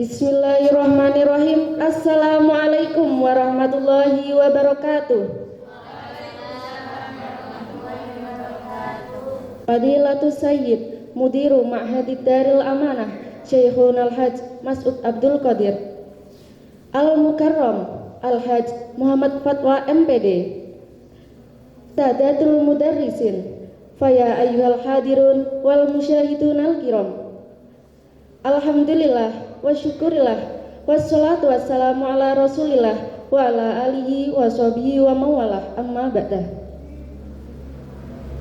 Bismillahirrahmanirrahim. Assalamualaikum warahmatullahi wabarakatuh. Fadilatus Sayyid Mudiru Ma'hadid Daril Amanah Syekhun Al-Hajj Mas'ud Abdul Qadir Al-Mukarram Al-Hajj Muhammad Fatwa MPD, Sadatul Mudarrisin, Faya ayyuhal hadirun wal musyahidun al-kiram. Alhamdulillah wa syukurillah wassalatu wassalamu ala rasulillah wa ala alihi wa sahbihi wa mawalah, amma ba'dah.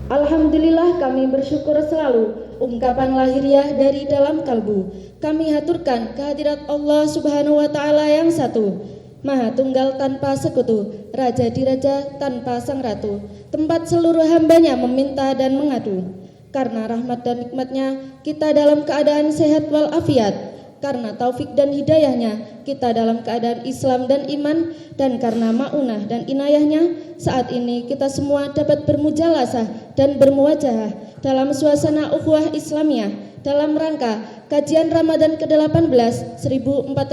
Alhamdulillah, kami bersyukur selalu. Ungkapan lahiriah dari dalam kalbu kami haturkan kehadirat Allah subhanahu wa ta'ala yang satu, Maha Tunggal tanpa sekutu, Raja di Raja tanpa sang ratu, tempat seluruh hambanya meminta dan mengadu. Karena rahmat dan nikmatnya kita dalam keadaan sehat walafiat, karena taufik dan hidayahnya kita dalam keadaan Islam dan iman, dan karena ma'unah dan inayahnya saat ini kita semua dapat bermujalasah dan bermuwajahah dalam suasana ukhuwah Islamiyah dalam rangka kajian Ramadan ke-18 1441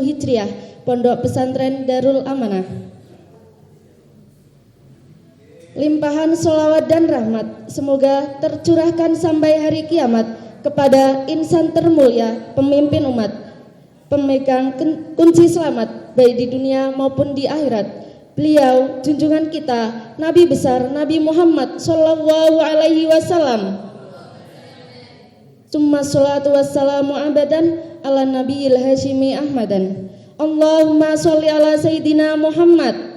Hijriah Pondok Pesantren Darul Amanah. Limpahan sholawat dan rahmat semoga tercurahkan sampai hari kiamat kepada insan termulia, pemimpin umat, pemegang kunci selamat baik di dunia maupun di akhirat. Beliau junjungan kita, Nabi besar Nabi Muhammad sallallahu alaihi wasallam. Summa sholatu wassalamu abadan ala nabiyil hashimi ahmadan. Allahumma sholli ala sayyidina Muhammad.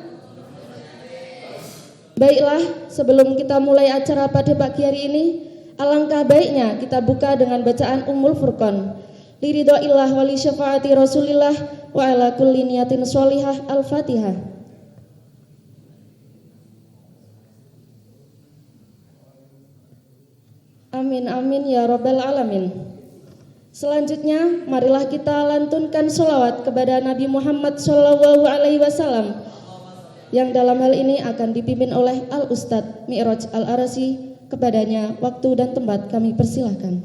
Baiklah, sebelum kita mulai acara pada pagi hari ini, alangkah baiknya kita buka dengan bacaan Ummul Furqan. Liridhoillah wali syafaati Rasulillah wa ala kulli niyatin sholihah. Al-Fatihah. Amin amin ya rabbal alamin. Selanjutnya, marilah kita lantunkan sholawat kepada Nabi Muhammad sallallahu alaihi wasallam, yang dalam hal ini akan dipimpin oleh Al-Ustadz Mi'raj Al-Arasi. Kepadanya waktu dan tempat kami persilahkan.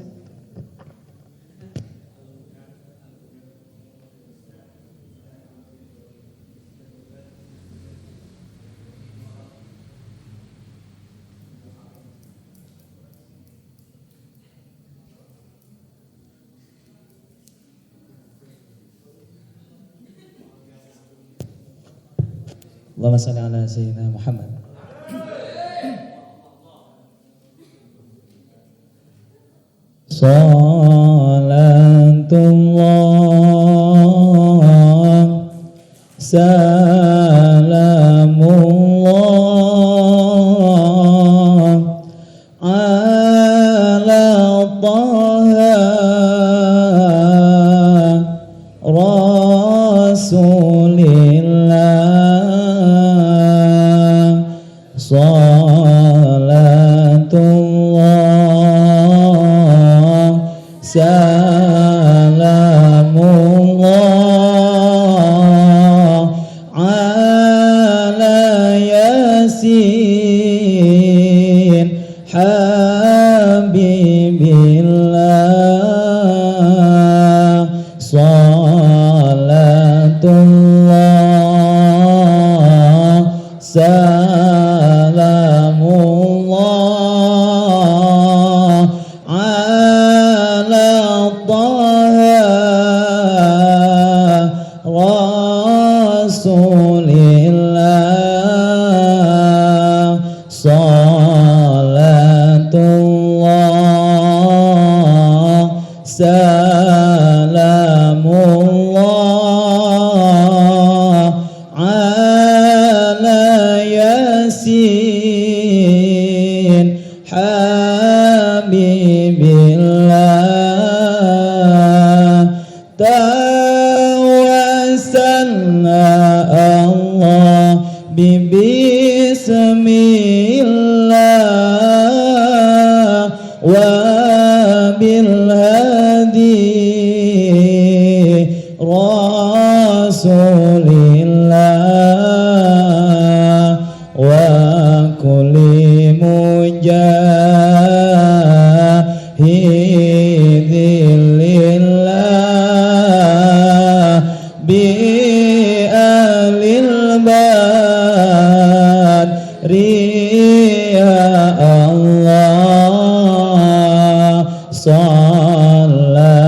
Allahumma shalli ala sayyidina Muhammad. Salatullah salamullah ala Taha Rasulillah. Salatullah salamullah ala Yasin Habibillah. Salatullah salamullah ala Taha Rasulillah. Salatullah salamullah ala Yasin Habibillah. Tawassalna Allah bismillah wa bil hadi Rasulillah wa kulli mujahidin lillah Salatullah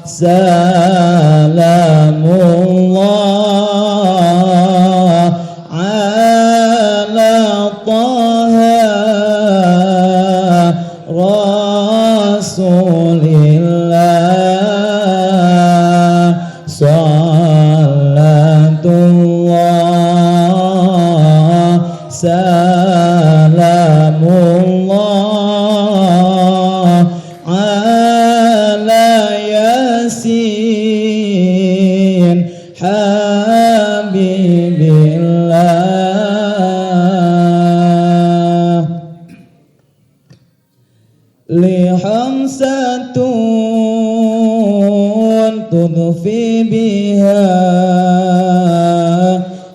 Salamullah ala Taha Rasulillah Salatullah Salamullah ala Yasin Habibillah li hamsatun tudfi biha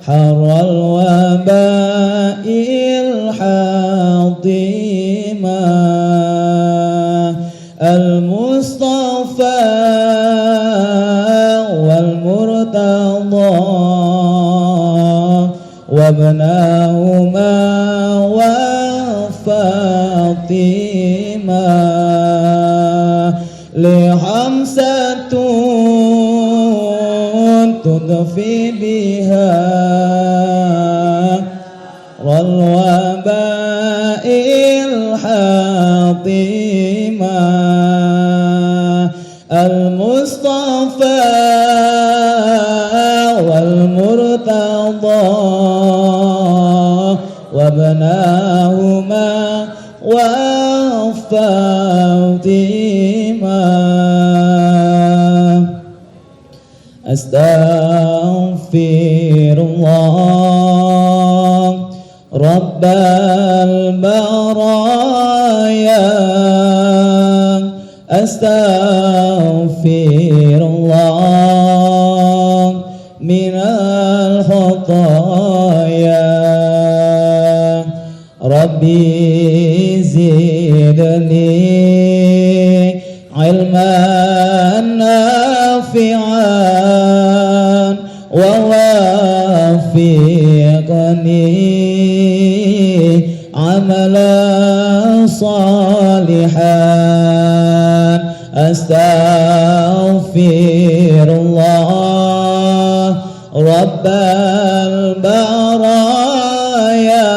harral wabail hatima al-Mustafa wal Murtada wabnahuma wa Fatima li hamsatun tudfi biha ral wabail hatima al-Mustafa wal Murtada wabnahuma wa Fatima Astaghfirullah Rabbal baraya Astaghfirullah minal khataya Rabbi zidni ilman nafi'an wa wafiqni amalan salihan Astaghfirullah Rabbal baraya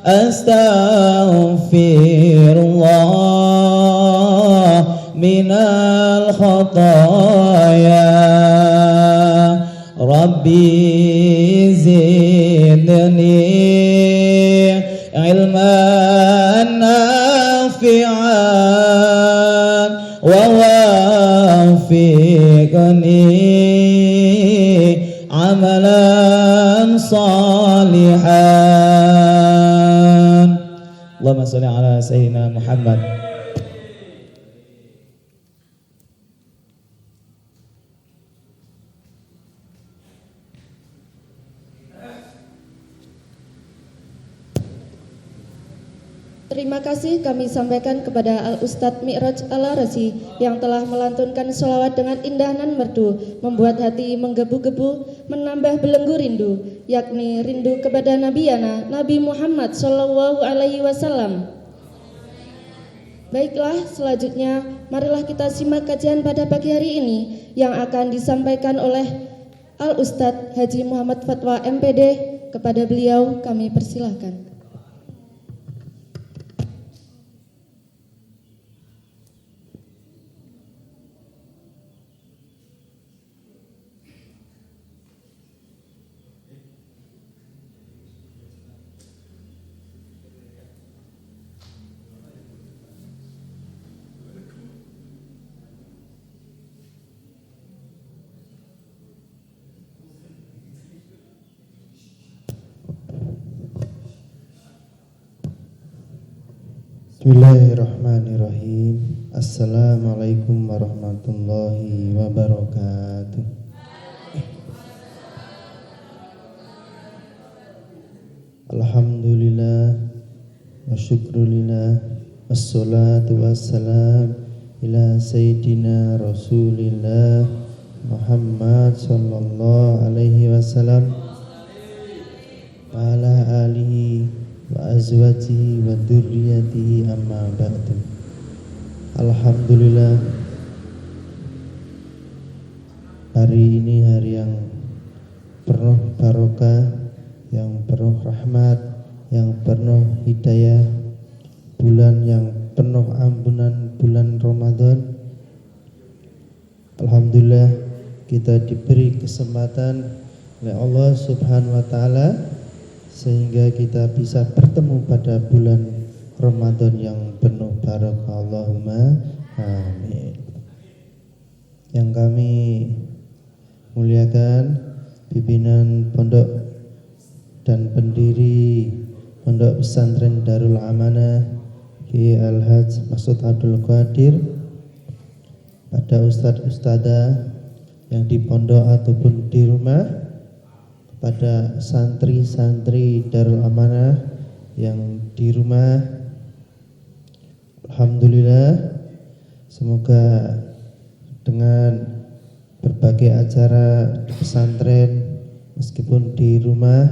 Astaghfirullah minal khataya Rabbi zidni ilman nafi'an wa wafiqni amalan salihan Allahumma sholli ala sayyidina Muhammad. Terima kasih kami sampaikan kepada Al-Ustadz Mi'raj Al-Arasi yang telah melantunkan sholawat dengan indah nan merdu, membuat hati menggebu-gebu, menambah belenggu rindu, yakni rindu kepada Nabiyana Nabi Muhammad Sallallahu Alaihi Wasallam. Baiklah, selanjutnya marilah kita simak kajian pada pagi hari ini yang akan disampaikan oleh Al-Ustadz Haji Muhammad Fatwa MPD. Kepada beliau kami persilahkan. Bismillahirrahmanirrahim. Assalamualaikum warahmatullahi wabarakatuh. Alhamdulillah wa syukrulillah wassalatu wassalam ila sayyidina Rasulillah Muhammad sallallahu alaihi wasallam wa ala alihi wa azwajihi wa dzurriyyatihi amma ba'du. Alhamdulillah, hari ini hari yang penuh barokah, yang penuh rahmat, yang penuh hidayah, bulan yang penuh ampunan, bulan Ramadan. Alhamdulillah, kita diberi kesempatan oleh Allah Subhanahu wa taala sehingga kita bisa bertemu pada bulan Ramadan yang penuh barokah. Allahumma amin. Yang kami muliakan pimpinan pondok dan pendiri Pondok Pesantren Darul Amanah Kiai Al-Hajj Mas'ud Abdul Qadir, pada ustadz-ustadzah yang di pondok ataupun di rumah, kepada santri-santri Darul Amanah yang di rumah. Alhamdulillah, semoga dengan berbagai acara di pesantren meskipun di rumah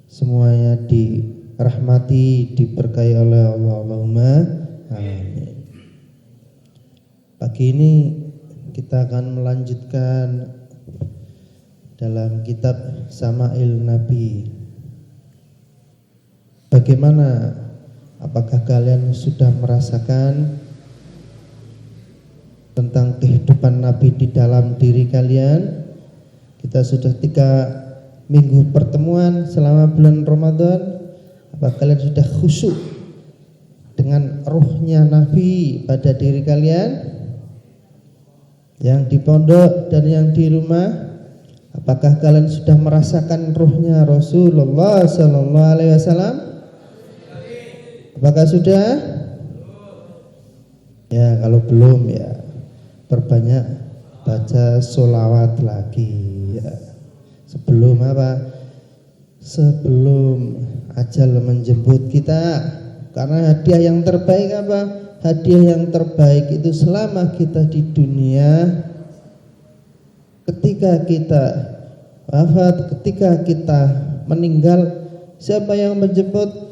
semuanya dirahmati, diberkahi oleh Allah. Allahumma amin. Pagi ini kita akan melanjutkan dalam kitab Sama'il Nabi. Bagaimana, apakah kalian sudah merasakan tentang kehidupan Nabi di dalam diri kalian? Kita sudah 3 minggu pertemuan selama bulan Ramadan. Apakah kalian sudah khusyuk dengan ruhnya Nabi pada diri kalian? Yang di pondok dan yang di rumah, apakah kalian sudah merasakan ruhnya Rasulullah sallallahu alaihi wasallam? Apakah sudah? Ya, kalau belum ya perbanyak baca sholawat lagi ya. Sebelum apa? Sebelum ajal menjemput kita. Karena hadiah yang terbaik apa? Hadiah yang terbaik itu selama kita di dunia, ketika kita wafat, ketika kita meninggal, siapa yang menjemput?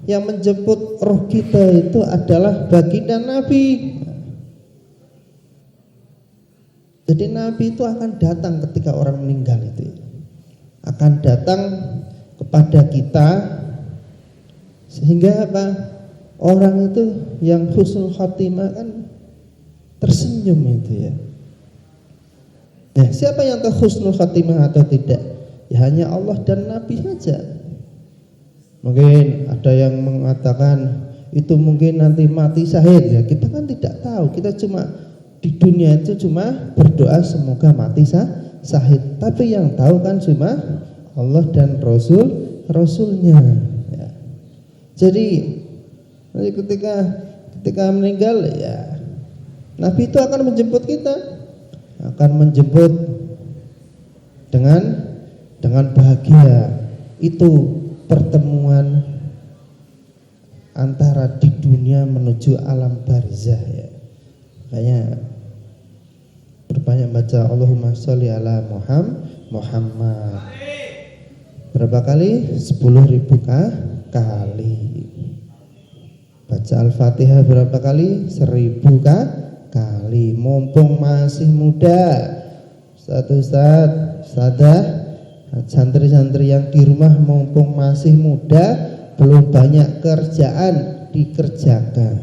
Yang menjemput roh kita itu adalah baginda Nabi. Jadi Nabi itu akan datang ketika orang meninggal itu, akan datang kepada kita, sehingga apa? Orang itu yang husnul khatimah kan tersenyum itu ya. Nah, siapa yang tahu husnul khatimah atau tidak? Ya hanya Allah dan Nabi saja. Mungkin ada yang mengatakan itu mungkin nanti mati syahid ya. Kita kan tidak tahu. Kita cuma di dunia itu cuma berdoa semoga mati syahid. Tapi yang tahu kan cuma Allah dan Rasulnya ya. Jadi ketika meninggal ya, Nabi itu akan menjemput kita, akan menjemput dengan bahagia. Itu pertemuan antara di dunia menuju alam barzah ya. Makanya berbanyak baca Allahumma sholli ala Muhammad. Berapa kali? 10.000 kali. Baca Al-Fatihah berapa kali? 1000 kali. Mumpung masih muda, Ustadz, santri-santri yang di rumah mumpung masih muda, belum banyak kerjaan, dikerjakan.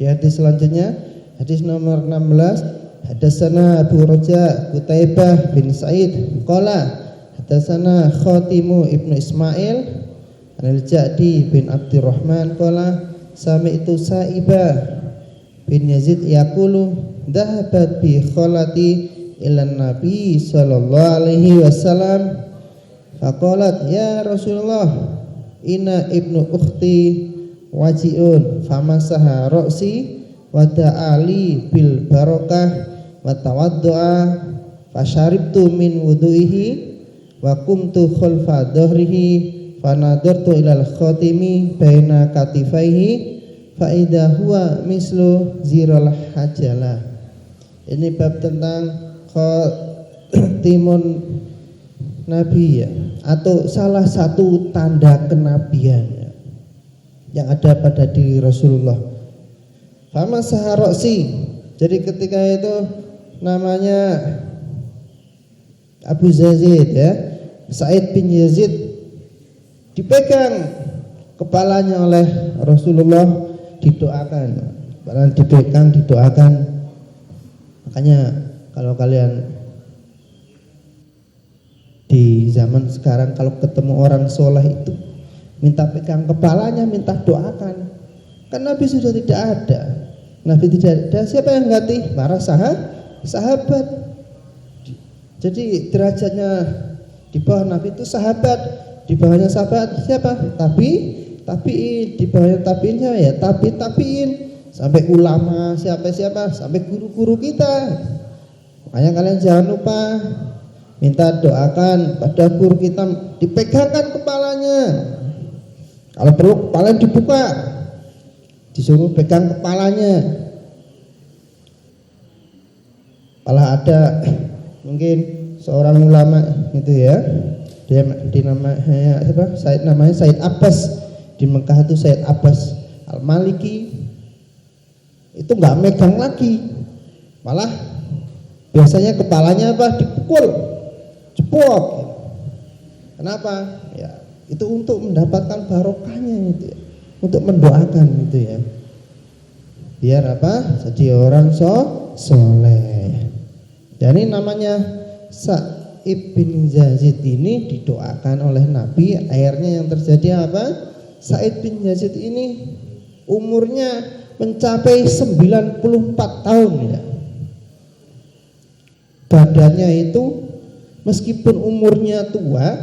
Di hadis selanjutnya, hadis nomor 16, hadatsana Abu Raja Qutaibah bin Sa'id qala hadatsana Khatimu ibnu Ismail Al-Ja'di bin Abdurrahman qala sami'tu Sa'ibah bin Yazid yaqulu dhahabat bi kholati ilan Nabi sallallahu alaihi wasallam faqalat ya Rasulullah inna ibnu ukhti waji'un famasaha ra'si wa da'ali bil barakah wa tawaddu'a fasharibtu min wudu'ihi wa qumtu khalfa dhahrihi fanadartu ilal khatimi baina katifaihi fa idza huwa mislu ziral hajalah. Ini bab tentang khatimun nabi ya, atau salah satu tanda kenabian ya, yang ada pada diri Rasulullah. Fama saharoksi. Jadi ketika itu namanya Abu Yazid ya, Sa'id bin Yazid, dipegang kepalanya oleh Rasulullah, didoakan. Kepalanya dipegang, didoakan. Makanya kalau kalian di zaman sekarang kalau ketemu orang soleh itu minta pegang kepalanya, minta doakan. Kan Nabi sudah tidak ada. Nabi tidak ada, siapa yang ganti? Para sahabat. Jadi derajatnya di bawah Nabi itu sahabat, di bawahnya sahabat siapa? Tabi'in, di bawahnya tabi'innya ya tabi'in, sampai ulama siapa sampai guru-guru kita. Makanya kalian jangan lupa minta doakan pada guru kita, dipegangkan kepalanya. Kalau perlu kepala dibuka, disuruh pegang kepalanya. Kalau ada mungkin seorang ulama itu ya, dia namanya siapa? Namanya Said Abbas, di Mekah itu Said Abbas Al-Maliki, itu nggak megang lagi, malah biasanya kepalanya apa? Dipukul, cepok. Kenapa? Ya itu untuk mendapatkan barokahnya itu ya, untuk mendoakan itu ya, biar apa? Jadi orang soleh. Jadi namanya Sa'id bin Yazid ini didoakan oleh Nabi. Akhirnya yang terjadi apa? Sa'id bin Yazid ini umurnya mencapai 94 tahun ya. Badannya itu meskipun umurnya tua,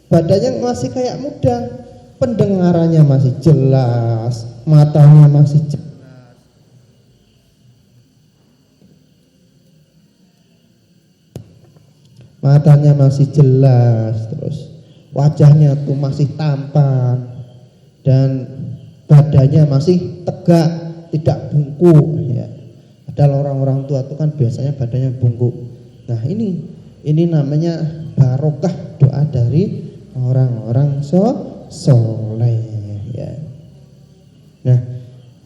badannya masih kayak muda, pendengarannya masih jelas, matanya masih jelas, matanya masih jelas, terus wajahnya tuh masih tampan dan badannya masih tegak, tidak bungkuk ya. Padahal orang-orang tua itu kan biasanya badannya bungkuk. Nah ini namanya barokah doa dari orang-orang soleh ya. Nah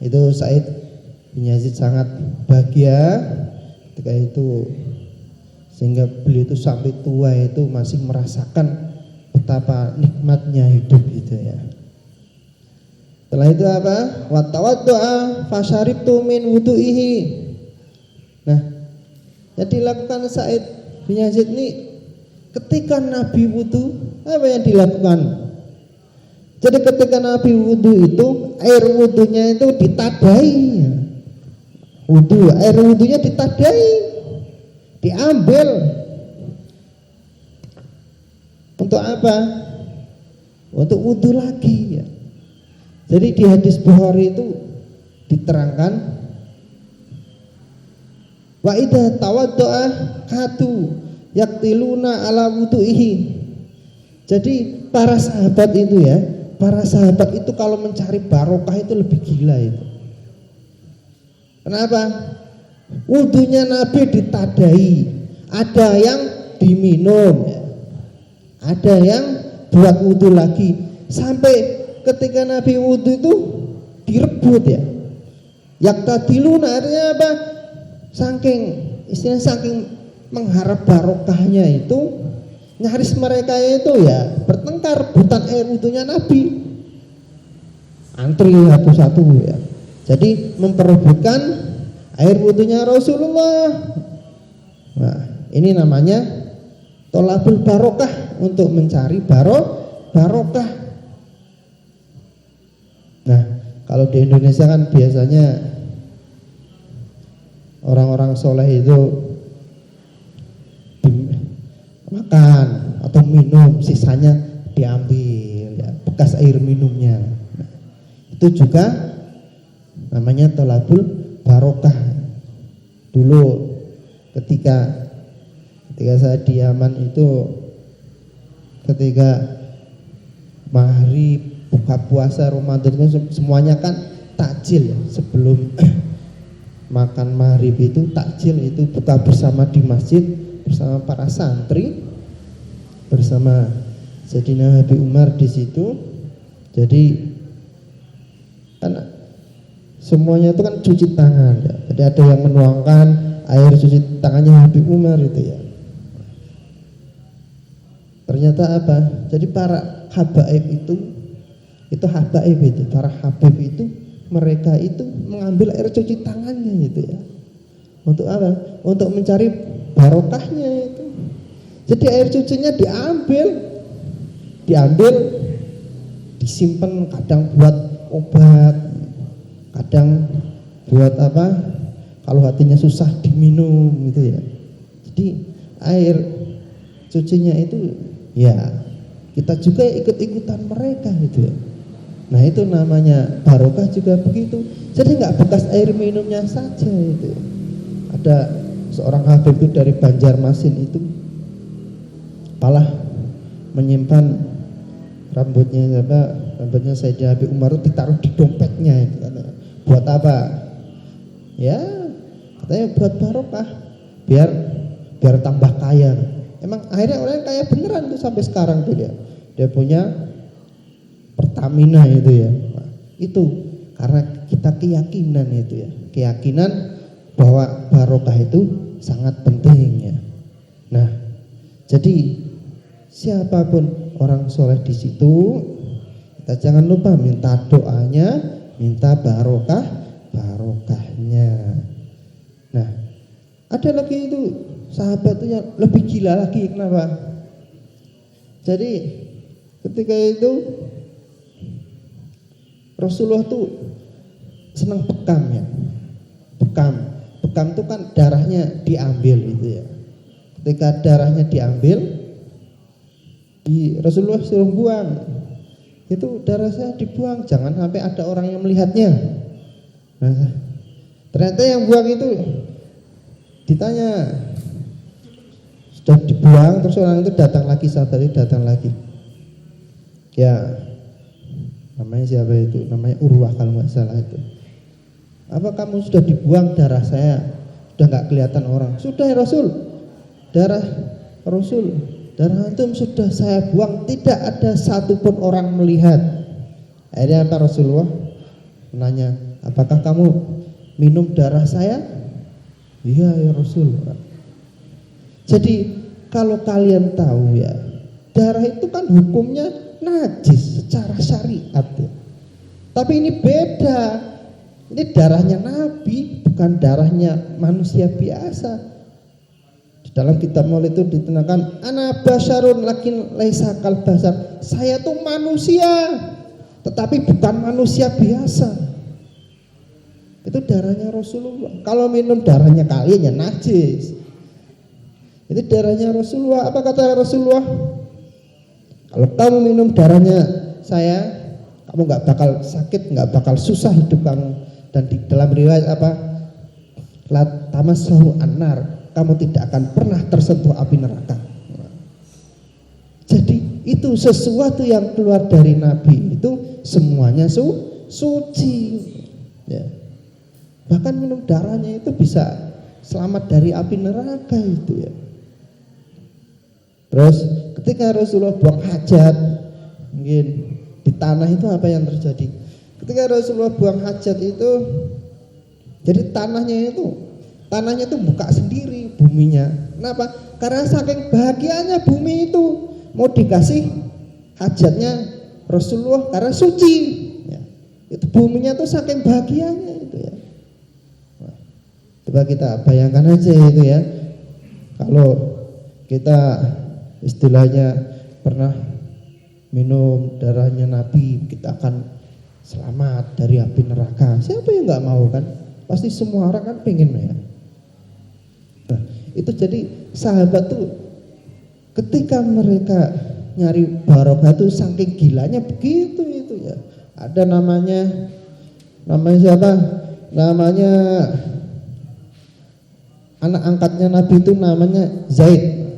itu Sa'id bin Yazid sangat bahagia ketika itu, sehingga beliau itu sampai tua itu masih merasakan betapa nikmatnya hidup itu ya. Setelah itu apa? Wa tawaddu'a fasyaribtu min wudu'ihi. Nah, yang dilakukan Sa'id bin Yazid ini ketika Nabi wudu, apa yang dilakukan? Jadi ketika Nabi wudu itu, air wudunya itu ditadai. Air wudunya ditadai, diambil. Untuk apa? Untuk wudu lagi ya. Jadi di hadis Bukhari itu diterangkan, wa idza tawaddo'a katu yaktiluna ala wudu'ihi. Jadi para sahabat itu ya, para sahabat itu kalau mencari barokah itu lebih gila itu. Kenapa? Wudunya Nabi ditadai, ada yang diminum ya, ada yang buat wudu lagi, sampai ketika Nabi wudu itu direbut ya. Yaktadiluna artinya apa? Saking mengharap barokahnya itu, nyaris mereka itu ya bertengkar rebutan air wudunya Nabi, antri satu-satu ya. Jadi memperebutkan air wudunya Rasulullah. Nah, ini namanya tolabul barokah, untuk mencari barokah. Nah, kalau di Indonesia kan biasanya orang-orang soleh itu makan atau minum, sisanya diambil ya, bekas air minumnya. Nah, itu juga namanya tolabul barokah. Dulu ketika saya di Yaman itu, ketika maghrib, buka puasa Ramadan itu semuanya kan takjil ya. Sebelum makan maghrib itu takjil, itu buka bersama di masjid bersama para santri. bersama Sayyidina Habib Umar di situ. Jadi kan semuanya itu kan cuci tangan ya. Jadi ada yang menuangkan air cuci tangannya Habib Umar itu ya. Ternyata apa? Jadi para habaib itu habaib itu, para habib itu mereka itu mengambil air cuci tangannya itu ya. Untuk apa? Untuk mencari barokahnya itu. Jadi air cucinya diambil, disimpan, kadang buat obat, kadang buat apa? Kalau hatinya susah diminum gitu ya. Jadi air cucinya itu ya kita juga ikut-ikutan mereka gitu ya. Nah itu namanya barokah juga begitu. Jadi nggak bekas air minumnya saja itu. Ada seorang habib itu dari Banjarmasin itu malah menyimpan rambutnya Sayyidina Habib Umar itu ditaruh di dompetnya itu. Buat apa? Ya katanya buat barokah, biar tambah kaya. Emang akhirnya orang kaya beneran tuh sampai sekarang tuh dia punya Pertamina itu ya. Nah, itu karena kita keyakinan itu ya, keyakinan bahwa barokah itu sangat penting ya. Nah, jadi siapapun orang soleh di situ, kita jangan lupa minta doanya, minta barokahnya. Nah, ada lagi itu sahabat itu yang lebih gila lagi. Kenapa? Jadi ketika itu Rasulullah tuh senang bekam ya. Bekam itu kan darahnya diambil gitu ya. Ketika darahnya diambil, Rasulullah suruh buang. Itu darah saya dibuang, jangan sampai ada orang yang melihatnya. Nah, ternyata yang buang itu ditanya, sudah dibuang, terus orang itu datang lagi, sahabat itu datang lagi. Ya, namanya siapa itu? Namanya Urwah kalau nggak salah itu. Apa kamu sudah dibuang darah saya? Sudah nggak kelihatan orang? Sudah ya Rasul. Darah antum sudah saya buang, tidak ada satupun orang melihat. Akhirnya apa Rasulullah menanya, apakah kamu minum darah saya? Iya ya Rasul. Jadi kalau kalian tahu ya, darah itu kan hukumnya najis secara syariat ya. Tapi ini beda. Ini darahnya Nabi, bukan darahnya manusia biasa. Di dalam kitab Maulid itu diterangkan, ana basyarun lakin laisa kal basar. Saya tuh manusia, tetapi bukan manusia biasa. Itu darahnya Rasulullah. Kalau minum darahnya kalian ya najis. Itu darahnya Rasulullah. Apa kata Rasulullah? Kalau kamu minum darahnya saya, kamu nggak bakal sakit, nggak bakal susah hidup kamu. Dan di dalam riwayat apa? La tamassahu annar, kamu tidak akan pernah tersentuh api neraka. Jadi itu sesuatu yang keluar dari Nabi itu semuanya suci. Ya. Bahkan minum darahnya itu bisa selamat dari api neraka itu ya. Terus ketika Rasulullah buang hajat, mungkin di tanah itu apa yang terjadi? Ketika Rasulullah buang hajat itu, jadi tanahnya itu buka sendiri buminya. Kenapa? Karena saking bahagianya bumi itu mau dikasih hajatnya Rasulullah karena suci. Ya. Itu buminya tuh saking bahagianya itu ya. Nah, coba kita bayangkan aja itu ya. Kalau kita istilahnya pernah minum darahnya Nabi, kita akan selamat dari api neraka. Siapa yang nggak mau kan? Pasti semua orang kan pengen ya. Nah, itu jadi sahabat tuh ketika mereka nyari barokah tuh saking gilanya begitu itu ya. Ada namanya siapa? Namanya anak angkatnya Nabi itu namanya Zaid.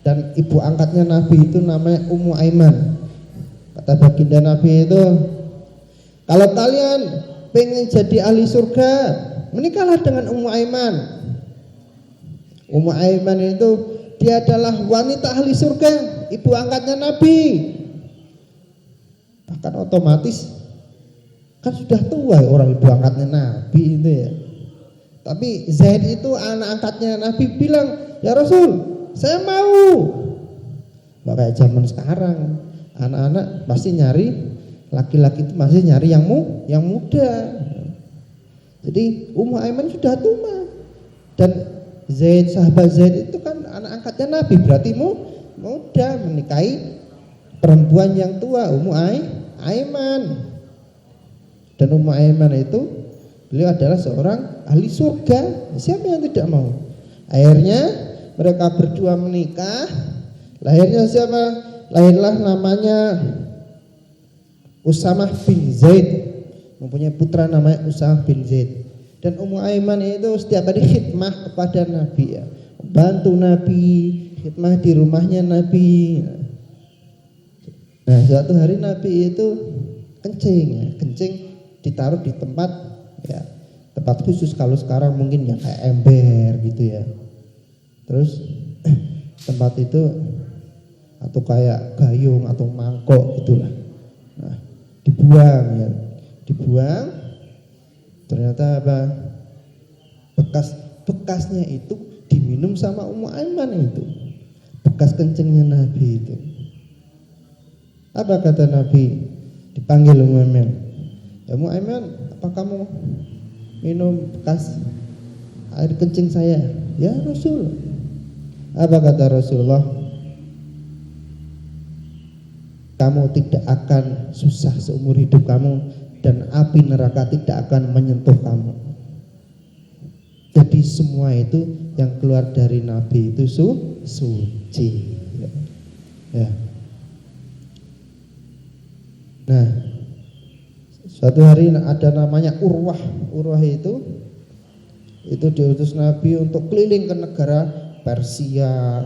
Dan ibu angkatnya Nabi itu namanya Ummu Aiman. Kata baginda Nabi itu, kalau kalian pengen jadi ahli surga, menikahlah dengan Ummu Aiman. Ummu Aiman itu dia adalah wanita ahli surga, ibu angkatnya Nabi. Bahkan otomatis kan sudah tua orang ibu angkatnya Nabi itu ya. Tapi Zaid itu anak angkatnya Nabi bilang, "Ya Rasul, saya mau." Nggak kayak zaman sekarang, anak-anak pasti nyari, laki-laki itu masih nyari yang muda. Jadi Ummu Aiman sudah tua dan Zaid, sahabat Zaid itu kan anak angkatnya Nabi, berarti muda menikahi perempuan yang tua, Ummu Aiman. Dan Ummu Aiman itu beliau adalah seorang ahli surga. Siapa yang tidak mau? Akhirnya mereka berdua menikah. Lahirnya siapa? Lahirlah namanya Usamah bin Zaid, mempunyai putra namanya Usamah bin Zaid. Dan Ummu Aiman itu setiap hari khidmah kepada Nabi ya, bantu Nabi, khidmah di rumahnya Nabi. Nah, suatu hari Nabi itu kencing ditaruh di tempat ya, tempat khusus. Kalau sekarang mungkin ya kayak ember gitu ya. Terus tempat itu atau kayak gayung atau mangkok gitulah. Nah, dibuang. Ternyata apa? Bekasnya itu diminum sama Ummu Aiman itu. Bekas kencingnya Nabi itu. Apa kata Nabi? Dipanggil Ummu Aiman. "Ya Ummu Aiman, apa kamu minum bekas air kencing saya?" "Ya Rasul." Apa kata Rasulullah? "Kamu tidak akan susah seumur hidup kamu dan api neraka tidak akan menyentuh kamu." Jadi semua itu yang keluar dari Nabi itu suci. Ya. Nah, suatu hari ada namanya Urwah itu diutus Nabi untuk keliling ke negara Persia,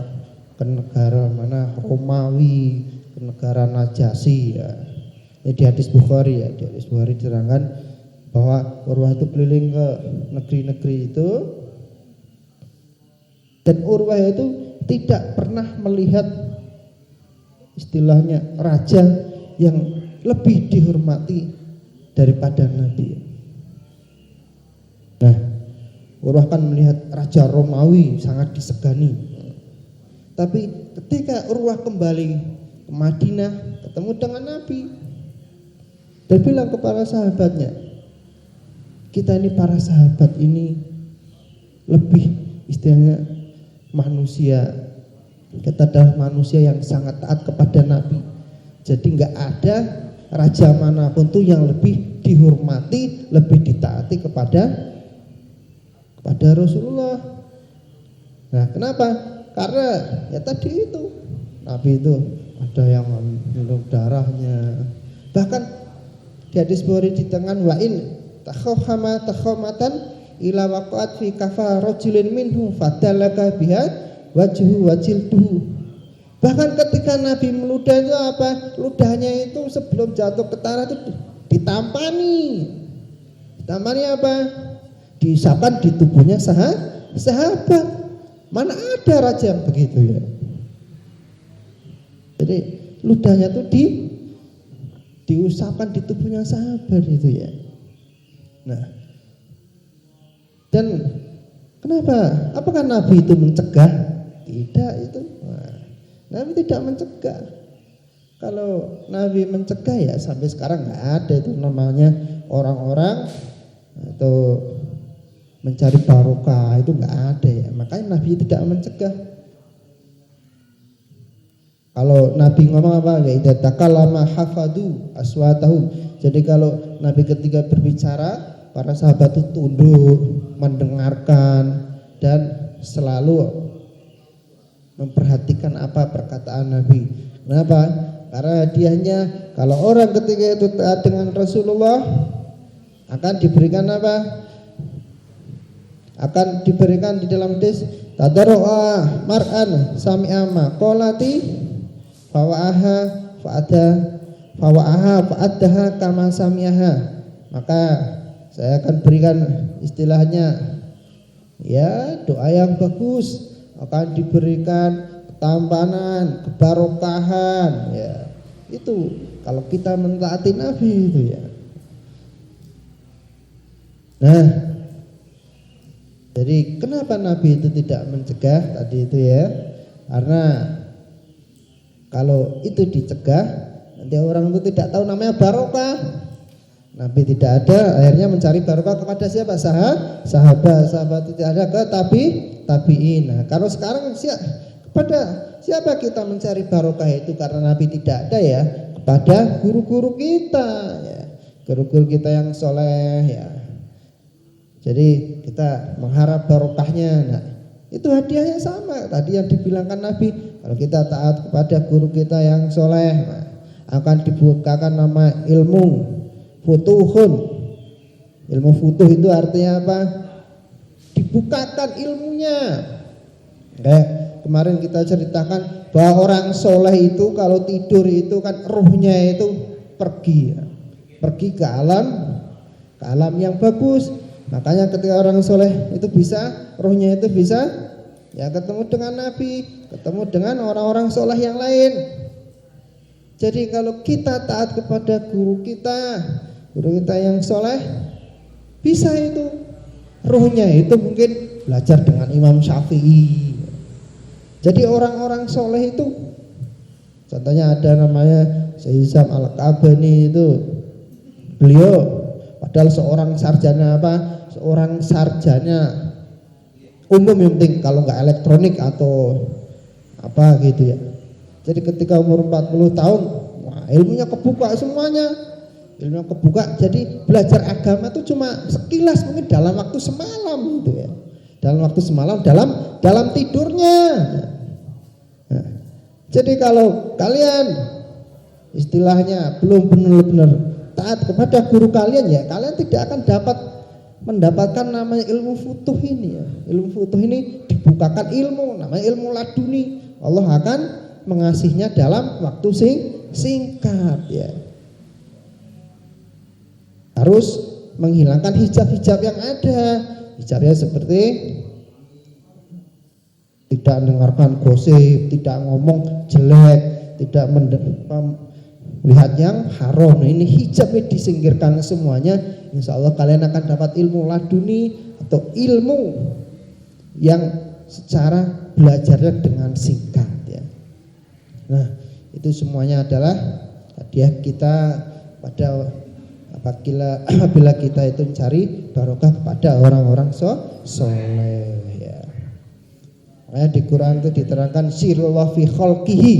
ke negara mana Romawi, ke negara Najasyi ya. Ini di hadis Bukhari ya, di hadis Bukhari diterangkan bahwa Urwah itu keliling ke negeri-negeri itu, dan Urwah itu tidak pernah melihat istilahnya raja yang lebih dihormati daripada Nabi. Nah, Urwah kan melihat raja Romawi sangat disegani. Tapi ketika Urwah kembali ke Madinah, ketemu dengan Nabi, dan bilang kepada sahabatnya, kita ini para sahabat ini lebih istilahnya manusia. Kita adalah manusia yang sangat taat kepada Nabi. Jadi nggak ada raja manapun tuh yang lebih dihormati, lebih ditaati kepada Rasulullah. Nah, kenapa? Karena ya tadi itu Nabi itu ada yang minum darahnya. Bahkan di hadis Bukhari di tengah wa in takhawmatan ila waqat fi kafa rajulin minhu fadalaka biha wajhu wajiltuhu. Bahkan ketika Nabi meludah itu apa? Ludahnya itu sebelum jatuh ke tanah itu ditampani. Ditampani apa? Diisapkan di tubuhnya sahabat. Mana ada raja yang begitu ya. Jadi ludahnya itu diusapkan di tubuhnya sahabat itu ya. Nah, dan kenapa? Apakah Nabi itu mencegah? Tidak itu. Nah, Nabi tidak mencegah. Kalau Nabi mencegah ya sampai sekarang nggak ada itu namanya orang-orang atau mencari barokah, itu nggak ada ya. Makanya Nabi tidak mencegah. Kalau Nabi ngomong apa? Ya idza takallama hafadu aswatahum. Jadi kalau Nabi ketika berbicara, para sahabat itu tunduk, mendengarkan dan selalu memperhatikan apa perkataan Nabi. Kenapa? Karena hadiahnya kalau orang ketika itu taat dengan Rasulullah akan diberikan apa? Akan diberikan di dalam hadis tadarru'a mar'an sami'ama qolati fawa'aha fa'addaha kama sami'aha. Maka saya akan berikan istilahnya ya doa yang bagus akan diberikan ketampanan, kebarokahan, ya. Itu kalau kita mentaati Nabi itu ya. Nah, jadi kenapa Nabi itu tidak mencegah tadi itu ya? Karena kalau itu dicegah, nanti orang itu tidak tahu namanya barokah. Nabi tidak ada, akhirnya mencari barokah kepada siapa? Sahabat tidak ada ke tabi'in. Nah, kalau sekarang kepada siapa kita mencari barokah itu? Karena Nabi tidak ada ya, kepada guru-guru kita ya. Guru-guru kita yang soleh ya. Jadi kita mengharap barokahnya. Nah, itu hadiahnya sama tadi yang dibilangkan Nabi. Kalau kita taat kepada guru kita yang soleh, nah, akan dibukakan nama ilmu futuhun. Ilmu futuh itu artinya apa? Dibukakan ilmunya. Kayak kemarin kita ceritakan bahwa orang soleh itu kalau tidur itu kan ruhnya itu pergi ke alam yang bagus. Makanya ketika orang soleh itu bisa, ruhnya itu bisa ya ketemu dengan Nabi, ketemu dengan orang-orang soleh yang lain. Jadi kalau kita taat kepada guru kita yang soleh, bisa itu ruhnya itu mungkin belajar dengan Imam Syafi'i. Jadi orang-orang soleh itu, contohnya ada namanya Syekh Hisham Al-Kabani itu, beliau padahal seorang sarjana umum yang penting kalau nggak elektronik atau apa gitu ya. Jadi ketika umur 40 tahun, wah, ilmunya kebuka semuanya. Ilmunya kebuka, jadi belajar agama itu cuma sekilas mungkin dalam waktu semalam gitu ya. Dalam waktu semalam dalam tidurnya. Nah, jadi kalau kalian istilahnya belum benar-benar taat kepada guru kalian ya, kalian tidak akan mendapatkan namanya ilmu futuh ini ya. Ilmu futuh ini dibukakan ilmu, namanya ilmu laduni. Allah akan mengasihnya dalam waktu singkat ya. Harus menghilangkan hijab-hijab yang ada. Hijabnya seperti tidak mendengarkan gosip, tidak ngomong jelek, tidak melihat yang haram. Nah, ini hijabnya disingkirkan semuanya. Insya Allah kalian akan dapat ilmu laduni atau ilmu yang secara belajarnya dengan singkat ya. Nah, itu semuanya adalah hadiah kita pada apabila kita itu mencari barokah kepada orang-orang soleh ya. Makanya di Quran itu diterangkan sirullah fi khalqihi.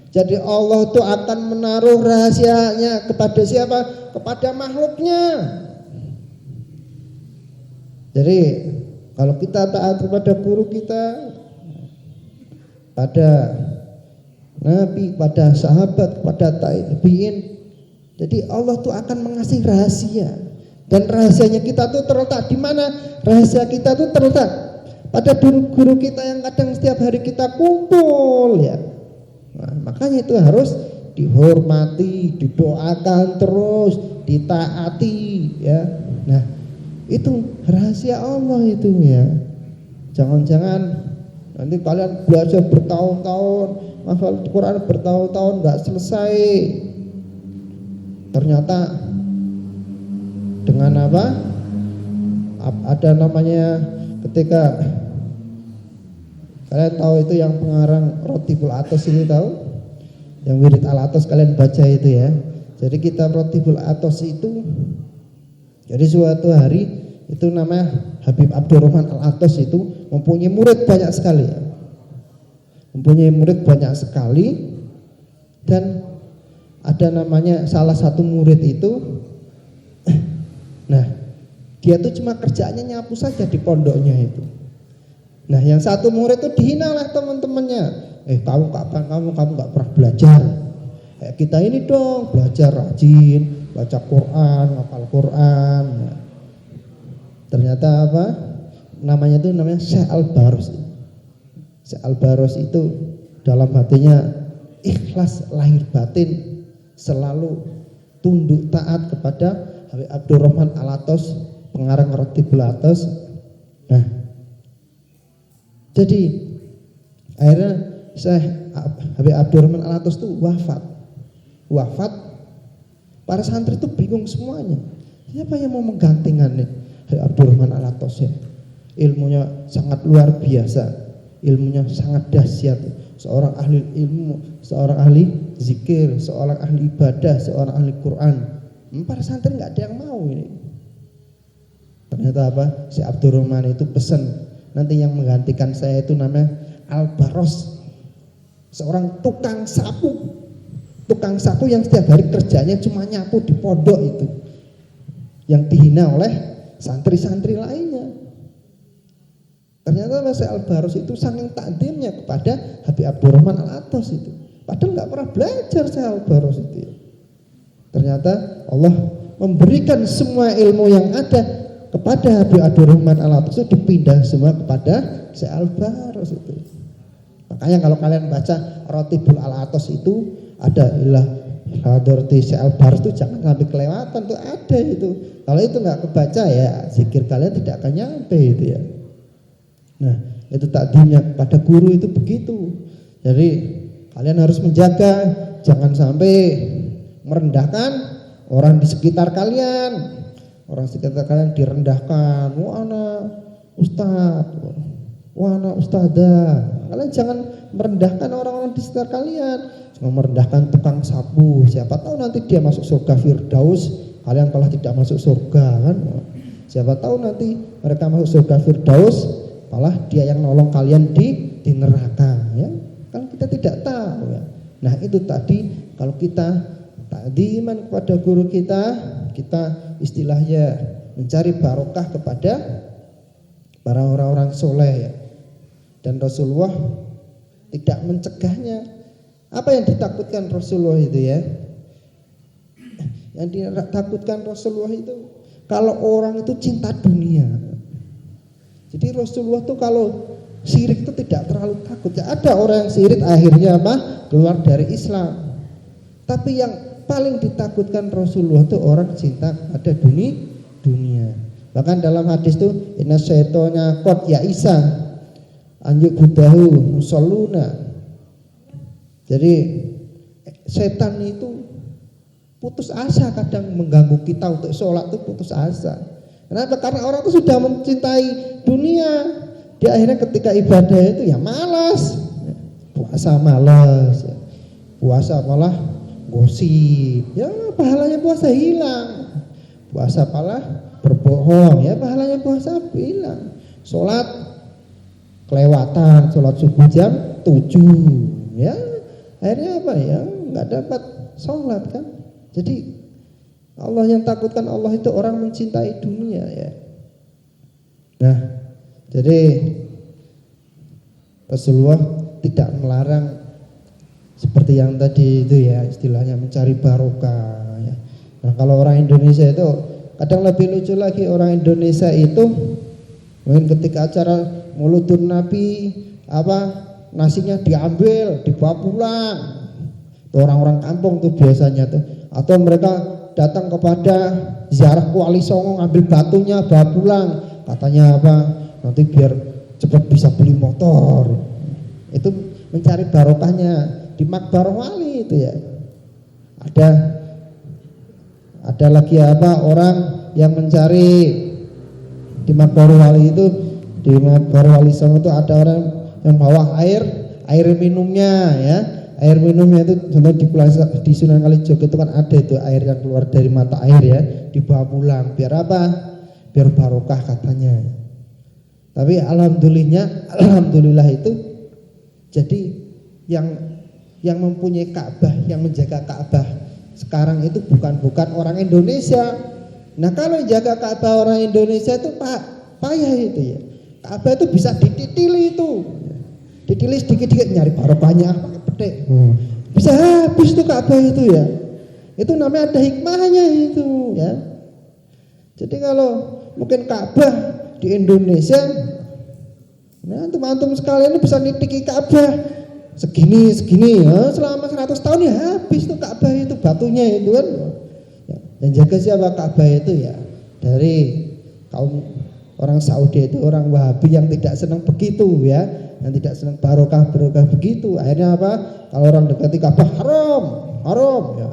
Jadi Allah itu akan menaruh rahasianya kepada siapa? Kepada makhluknya. Jadi kalau kita taat kepada guru kita, pada Nabi, pada sahabat, pada tabi'in, jadi Allah tuh akan mengasih rahasia. Dan rahasianya kita tuh terletak di mana? Rahasia kita tuh terletak pada guru kita yang kadang setiap hari kita kumpul ya. Nah, makanya itu harus dihormati, didoakan terus, ditaati ya. Nah, itu rahasia Allah itu ya. Jangan-jangan nanti kalian belajar bertahun-tahun, hafal Quran bertahun-tahun nggak selesai. Ternyata dengan apa? Ada namanya ketika kalian tahu itu yang pengarang Rotibul Atos itu tahu? Yang wirid Al-Atos kalian baca itu ya. Jadi kitab Rotibul Atos itu, jadi suatu hari itu namanya Habib Abdurrahman Al-Atos itu mempunyai murid banyak sekali ya. Mempunyai murid banyak sekali, dan ada namanya salah satu murid itu, nah dia tuh cuma kerjaannya nyapu saja di pondoknya itu. Nah yang satu murid itu dihina oleh teman-temannya, kamu kapan kamu nggak pernah belajar, kayak kita ini dong belajar rajin, baca Quran, hafal Quran. Nah, ternyata apa? Namanya itu namanya Syekh Al-Baros. Syekh Al-Baros itu dalam hatinya ikhlas lahir batin, selalu tunduk taat kepada Habib Abdurrahman Al-Atos, pengarang Rotibul Atos. Nah, jadi Akhirnya Syekh Habib Abdurrahman Al-Atos itu wafat. Para santri itu bingung semuanya. Siapa yang mau menggantikannya Habib Abdurrahman Al-Atos ya? Ilmunya sangat luar biasa, ilmunya sangat dahsyat. Seorang ahli ilmu, seorang ahli zikir, seorang ahli ibadah, seorang ahli Quran. Para santri nggak ada yang mau ini. Ternyata apa? Si Abdurrahman itu pesan, nanti yang menggantikan saya itu namanya Al-Baros, seorang tukang sapu yang setiap hari kerjanya cuma nyapu di pondok itu, yang dihina oleh santri-santri lainnya. Ternyata Syekh Al-Baros itu saking takdimnya kepada Habib Abdurrahman Al-Atos itu, padahal nggak pernah belajar Syekh Al-Baros itu. Ternyata Allah memberikan semua ilmu yang ada kepada Habib Abdurrahman Al-Atos itu dipindah semua kepada Syekh Al-Baros itu. Makanya kalau kalian baca Rotibul Al-Atos itu ada ilah hadrati Syekh Al-Baros itu jangan sampai kelewatan, tuh ada itu. Kalau itu nggak kebaca ya zikir kalian tidak akan nyampe itu ya. Nah, itu takdimnya kepada guru itu begitu. Jadi kalian harus menjaga, jangan sampai merendahkan orang di sekitar kalian. Orang sekitar kalian direndahkan, wah anak ustadz, wah anak ustadzah. Kalian jangan merendahkan orang-orang di sekitar kalian. Jangan merendahkan tukang sapu. Siapa tahu nanti dia masuk surga Firdaus, kalian malah tidak masuk surga kan. Siapa tahu nanti mereka masuk surga Firdaus, malah dia yang nolong kalian di neraka ya. Kan kita tidak tahu ya. Nah itu tadi kalau kita takdiman kepada guru kita istilahnya mencari barokah kepada para orang-orang soleh ya. Dan Rasulullah tidak mencegahnya. Apa yang ditakutkan Rasulullah itu ya? Yang ditakutkan Rasulullah itu kalau orang itu cinta dunia. Jadi Rasulullah tuh kalau syirik itu tidak terlalu takut. Ya, ada orang yang syirik akhirnya apa? Keluar dari Islam. Tapi yang paling ditakutkan Rasulullah itu orang cinta pada dunia. Bahkan dalam hadis itu inna syaitona qad ya Isa anjuk budahu musalluna. Jadi setan itu putus asa kadang mengganggu kita untuk sholat itu putus asa. Kenapa? Karena orang itu sudah mencintai dunia. Dia akhirnya ketika ibadah itu ya malas, puasa malas, puasa malah gosip, ya pahalanya puasa hilang. Puasa malah berbohong, ya pahalanya puasa hilang. Sholat kelewatan, sholat subuh jam 7, ya akhirnya apa ya nggak dapat sholat kan. Jadi Allah yang takutkan Allah itu orang mencintai dunia ya. Nah, jadi Rasulullah tidak melarang seperti yang tadi itu ya, istilahnya mencari barokah ya. Nah, kalau orang Indonesia itu kadang lebih lucu lagi, orang Indonesia itu mungkin ketika acara Maulidun Nabi nasinya diambil, dibawa pulang. Tuh orang-orang kampung tuh biasanya tuh, atau mereka datang kepada ziarah Wali Songo ngambil batunya bawa pulang, katanya nanti biar cepat bisa beli motor. Itu mencari barokahnya di Makbarah Wali itu ya. Ada lagi orang yang mencari di Makbarah Wali itu, di Makbarah Wali Songo itu ada orang yang bawa air minumnya ya. Air minumnya itu contoh di Sunan Kalijogo itu kan ada itu air yang keluar dari mata air ya, dibawa pulang. Biar apa? Biar barokah katanya. Tapi alhamdulillah itu jadi yang mempunyai Ka'bah, yang menjaga Ka'bah sekarang itu bukan orang Indonesia. Nah, kalau jaga Ka'bah orang Indonesia itu payah itu ya. Ka'bah itu bisa dititili itu. Ditili sedikit-sedikit nyari barokahnya pakai petik. Bisa habis tuh Ka'bah itu ya. Itu namanya ada hikmahnya itu ya. Jadi kalau mungkin Ka'bah di Indonesia, nah antum sekalian ini bisa nitiki Ka'bah segini ya, selama 100 tahun ya habis tuh Ka'bah itu batunya itu kan. Dan jaga siapa Ka'bah itu ya? Dari kaum orang Saudi itu, orang Wahabi yang tidak senang begitu ya. yang tidak senang barokah begitu. Akhirnya apa? Kalau orang dekati Ka'bah haram ya.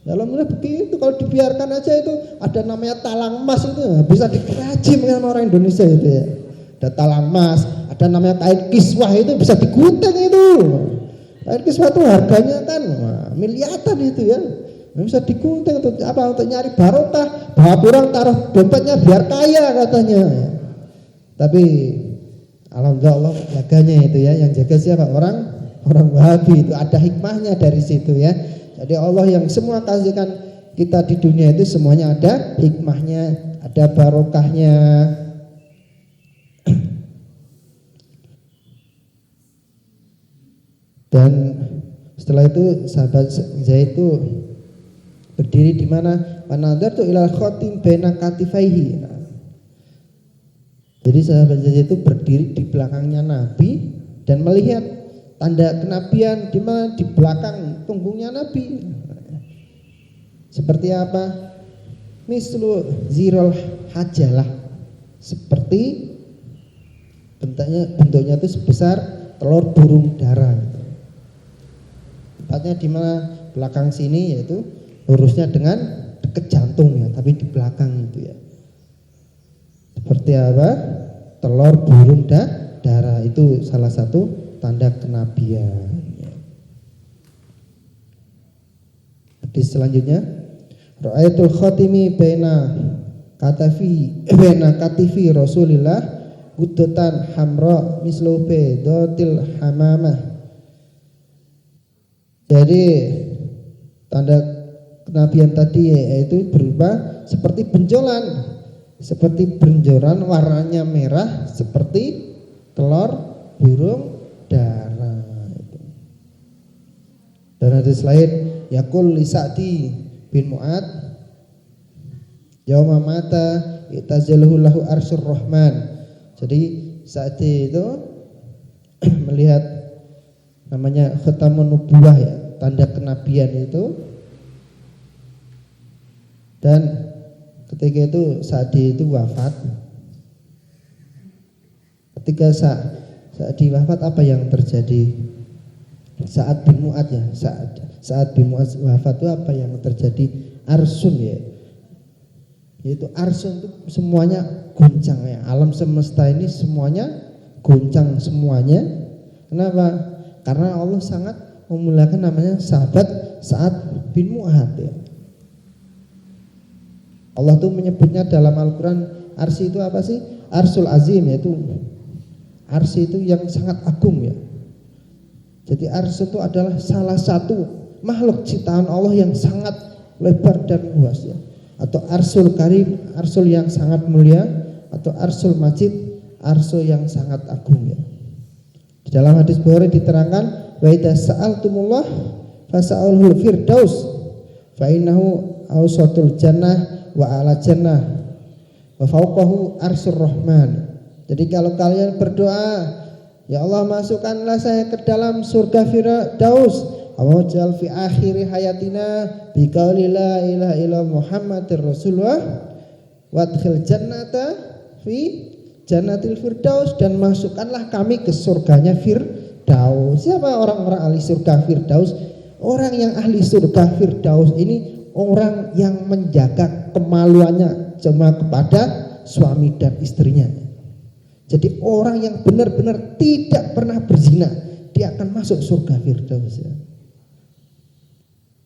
Alhamdulillah begitu. Kalau dibiarkan aja itu ada namanya talang emas itu bisa dikerajim sama orang Indonesia itu ya. Ada talang emas, ada namanya kain kiswah itu bisa digunting itu. Kain kiswah itu harganya kan miliaran itu ya. Bisa digunting untuk apa? Untuk nyari barokah. Bawa pulang taruh dompetnya biar kaya katanya. Tapi alhamdulillah Allah jaganya itu ya. Yang jaga siapa? Orang Wahabi itu ada hikmahnya dari situ ya. Jadi Allah yang semua kasihkan kita di dunia itu semuanya ada hikmahnya, ada barokahnya. Dan setelah itu sahabat Zaid itu berdiri di mana? Wanadhartu ilal khatim baina katifaihi. Jadi sahabat Zaid itu berdiri di belakangnya Nabi dan melihat tanda kenabian di mana di belakang punggungnya Nabi. Seperti apa? Mislu zirul hajalah. Seperti bentuknya itu sebesar telur burung dara. Tempatnya di mana? Belakang sini, yaitu lurusnya dengan dekat jantung ya, tapi di belakang itu ya. Seperti apa? Telur burung dara itu salah satu tanda kenabian. Hadis selanjutnya, ra'aitul khatimi baina katifi Rasulillah gudotan hamra mislu bedotil hamamah. Jadi tanda kenabian tadi yaitu berupa seperti benjolan warnanya merah seperti telur burung dara. Dan hadis lain yaqul li Sa'di bin Mu'ad yauma mata itazalahu lahu arsyur rahman. Jadi Sa'di itu melihat namanya khatamun nubuwah ya, tanda kenabian itu. Dan ketika itu Sa'di itu wafat. Ketika Sa'di wafat, apa yang terjadi? Sa'ad bin Mu'ad ya, Sa'ad bin Mu'ad wafat itu apa yang terjadi? Arsun ya, yaitu arsun itu semuanya goncang ya, alam semesta ini semuanya goncang semuanya. Kenapa? Karena Allah sangat memuliakan namanya sahabat Sa'ad bin Mu'ad ya. Allah tuh menyebutnya dalam Al-Quran, arsy itu apa sih? Arsul azim, yaitu arsy itu yang sangat agung ya. Jadi arsy itu adalah salah satu makhluk ciptaan Allah yang sangat lebar dan luas ya. Atau arsul karim, arsul yang sangat mulia, atau arsul majid, arsy yang sangat agung ya. Di dalam hadis Bukhari diterangkan, wa idza sa'altumullah fas'alul firdaus fa innahu awsatul jannah wa ala jannah wa fawqahu arsyur rahman. Jadi kalau kalian berdoa, ya Allah masukkanlah saya ke dalam surga Firdaus, awajal fi akhiri hayatina bi qauli la ilaha illa Muhammadur Rasulullah wadkhil jannata fi jannatil firdaus, dan masukkanlah kami ke surganya Firdaus. Siapa orang-orang ahli surga Firdaus? Orang yang ahli surga Firdaus ini orang yang menjaga kemaluannya cuma kepada suami dan istrinya. Jadi orang yang benar-benar tidak pernah berzina, dia akan masuk surga Firdaus ya.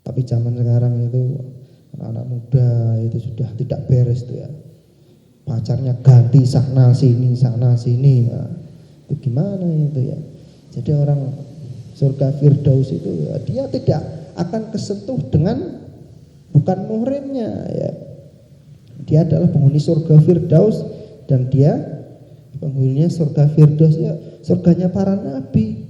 Tapi zaman sekarang itu anak-anak muda itu sudah tidak beres tuh ya. Pacarnya ganti sana sini ya. Itu gimana itu ya. Jadi orang surga Firdaus itu ya, dia tidak akan kesentuh dengan bukan muhrimnya ya. Dia adalah penghuni surga Firdaus, dan dia penghuninya surga Firdaus ya, surganya para nabi.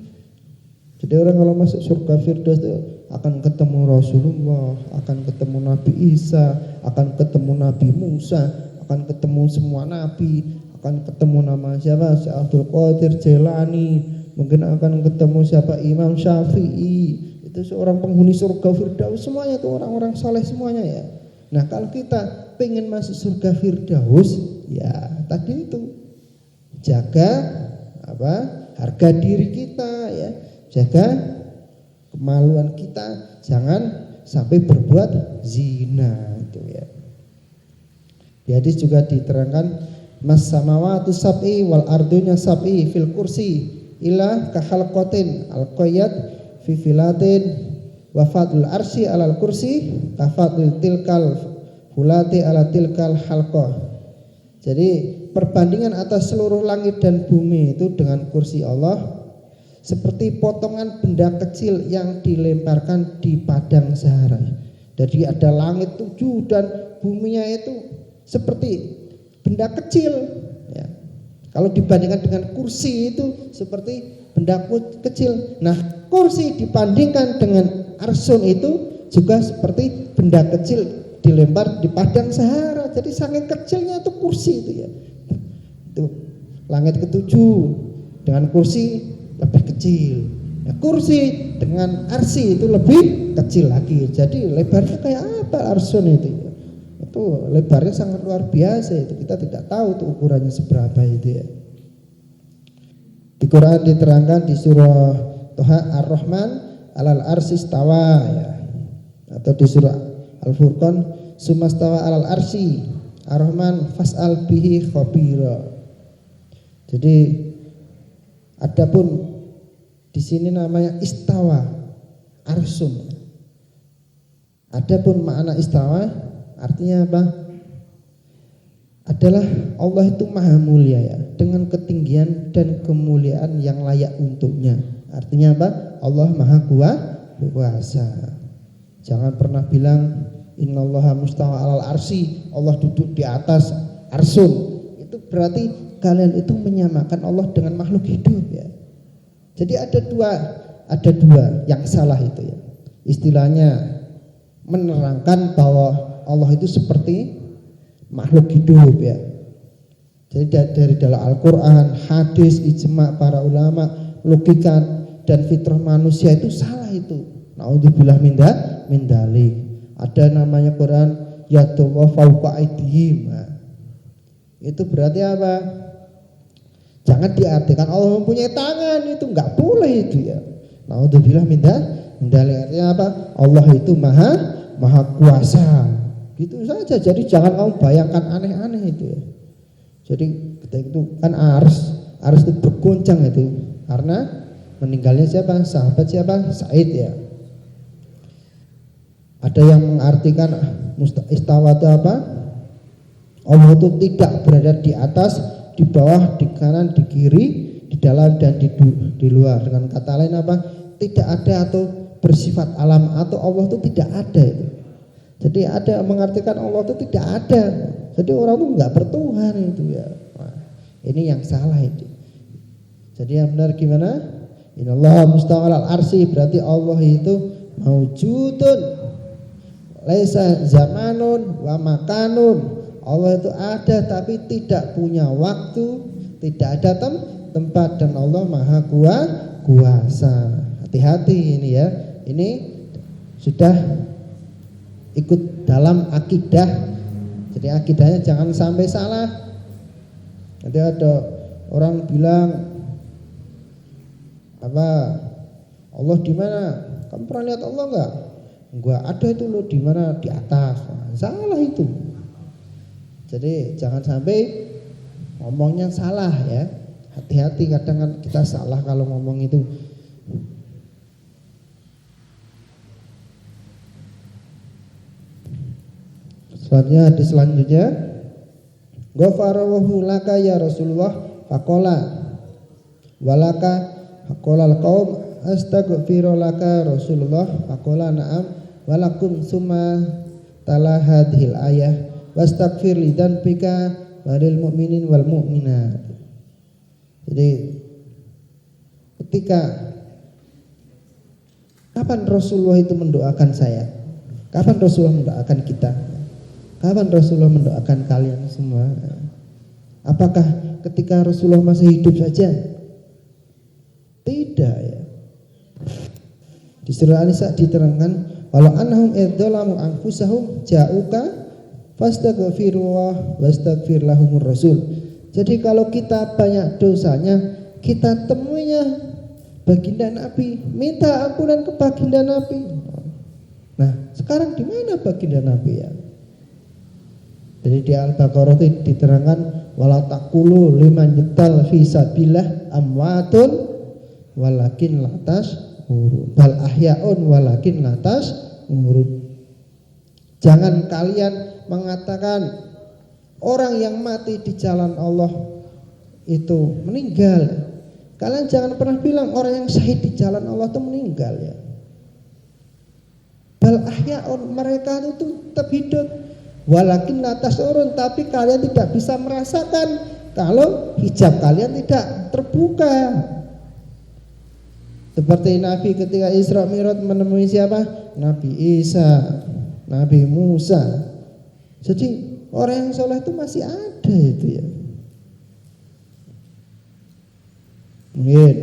Jadi orang kalau masuk surga Firdaus itu akan ketemu Rasulullah, akan ketemu Nabi Isa, akan ketemu Nabi Musa, akan ketemu semua nabi, akan ketemu nama siapa? Syekh Abdul Qadir Jailani, mungkin akan ketemu siapa? Imam Syafi'i. Itu seorang penghuni surga Firdaus, semuanya itu orang-orang saleh semuanya ya. Nah kalau kita pengen masuk surga Firdaus ya tadi itu jaga apa? harga diri kita ya, jaga kemaluan kita, jangan sampai berbuat zina itu ya. Di hadis juga diterangkan mas samawatu sab'i wal ardunya sab'i fil kursi ila kahalqatin alqayyad fi filatin wa fadul arsy alal kursi kafadul tilkal hulati ala tilkal halqah. Jadi perbandingan atas seluruh langit dan bumi itu dengan kursi Allah seperti potongan benda kecil yang dilemparkan di padang Sahara. Jadi ada langit 7 dan buminya itu seperti benda kecil ya. Kalau dibandingkan dengan kursi itu seperti benda kecil. Nah, kursi dibandingkan dengan arsun itu juga seperti benda kecil dilempar di padang Sahara. Jadi saking kecilnya itu kursi itu ya. Itu langit ke-7 dengan kursi lebih kecil. Nah, kursi dengan arsy itu lebih kecil lagi. Jadi lebarnya kayak apa arsun itu ya. Itu lebarnya sangat luar biasa itu. Kita tidak tahu tuh ukurannya seberapa itu ya. Di Quran diterangkan di surah Toha Ar-Rahman alal arsy istawa ya. Atau di surah Al-Furqan sumastawa alal arsy Ar-Rahman fas'al bihi khabira. Jadi adapun di sini namanya istawa arsun. Adapun makna istawa artinya apa? Adalah Allah itu maha mulia ya, dengan ketinggian dan kemuliaan yang layak untuknya. Artinya apa? Allah maha kuasa. Jangan pernah bilang innallaha mustawa alal arsy, Allah duduk di atas arsun. Itu berarti kalian itu menyamakan Allah dengan makhluk hidup ya. Jadi ada dua yang salah itu ya. Istilahnya menerangkan bahwa Allah itu seperti makhluk hidup ya. Jadi dari dalam Al-Quran, hadis, ijma' para ulama, logika dan fitrah manusia itu salah itu. Naudzubillah min dzalik. Ada namanya Quran yadullah fawqa aydihim. Itu berarti apa? Jangan diartikan Allah mempunyai tangan, itu enggak boleh itu ya. Naudzubillah min dzalik. Artinya apa? Allah itu maha kuasa. Gitu saja. Jadi jangan kamu bayangkan aneh-aneh itu ya. Jadi ketika itu kan ars itu bergoncang itu karena meninggalnya siapa? Sahabat siapa? Said ya. Ada yang mengartikan istawa itu apa? Allah itu tidak berada di atas, di bawah, di kanan, di kiri, di dalam dan di luar. Dengan kata lain apa? Tidak ada atau bersifat alam atau Allah itu tidak ada itu. Jadi ada mengartikan Allah itu tidak ada. Jadi orang itu enggak bertuhan itu ya. Nah, ini yang salah itu. Jadi yang benar gimana? Innallaha mustawa alal arsy, berarti Allah itu maujudun. Laisa zamanun wa makanun. Allah itu ada tapi tidak punya waktu, tidak ada tempat, dan Allah maha kuasa. Hati-hati ini ya. Ini sudah ikut dalam akidah. Jadi akidahnya jangan sampai salah. Nanti ada orang bilang apa? Allah di mana? Kamu pernah lihat Allah enggak? Enggak, ada itu loh di mana? Di atas. Nah, salah itu. Jadi jangan sampai ngomongnya salah ya. Hati-hati, kadang kan kita salah kalau ngomong itu. Selanjutnya ghafarahu laka ya Rasulullah faqala walaka faqala alqaum astaghfiru laka Rasulullah faqala na'am walakum summa tala hadhil ayah wastaghfir li dzanbika walil mu'minin wal mu'minat. Jadi ketika kapan Rasulullah itu mendoakan saya? Kapan Rasulullah mendoakan kita? Kapan Rasulullah mendoakan kalian semua? Apakah ketika Rasulullah masih hidup saja? Tidak ya. Di surah An-Nisa diterangkan, walau annahum idzalamu anfusahum ja'uka fastaghfirullah wastaghfir lahumur rasul. Jadi kalau kita banyak dosanya, kita temuinya baginda Nabi, minta ampunan ke baginda Nabi. Nah, sekarang di mana baginda Nabi ya? Jadi di Al-Baqarah itu diterangkan wala taqulu liman yuqtal fi sabilillah amwatun walakin latas urun bal ahyaun walakin latas urun. Jangan kalian mengatakan orang yang mati di jalan Allah itu meninggal. Kalian jangan pernah bilang orang yang syahid di jalan Allah itu meninggal ya. Bal ahyaun, mereka itu tetap hidup. Walakin latas urun, tapi kalian tidak bisa merasakan kalau hijab kalian tidak terbuka. Seperti Nabi ketika Isra Mi'raj menemui siapa? Nabi Isa, Nabi Musa. Jadi orang yang soleh itu masih ada itu ya.